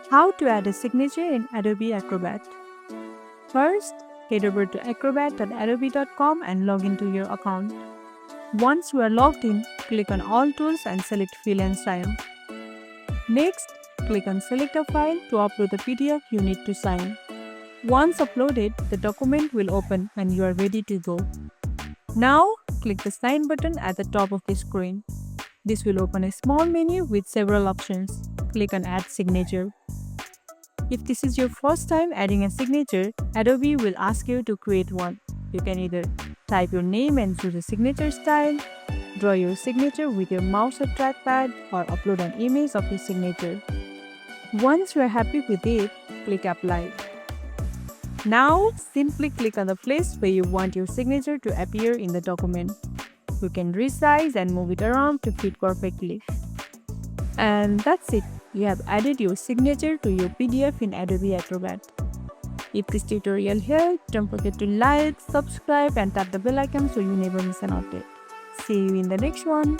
How to add a signature in Adobe Acrobat. First, head over to acrobat.adobe.com and log into your account. Once you are logged in, click on All Tools and select Fill and Sign. Next, click on Select a file to upload the PDF you need to sign. Once uploaded, the document will open and you are ready to go. Now, click the Sign button at the top of the screen. This will open a small menu with several options. Click on Add Signature. If this is your first time adding a signature, Adobe will ask you to create one. You can either type your name and choose a signature style, draw your signature with your mouse or trackpad, or upload an image of your signature. Once you are happy with it, click Apply. Now, simply click on the place where you want your signature to appear in the document. You can resize and move it around to fit perfectly. And that's it. You have added your signature to your PDF in Adobe Acrobat. If this tutorial helped, don't forget to like, subscribe and tap the bell icon so you never miss an update. See you in the next one.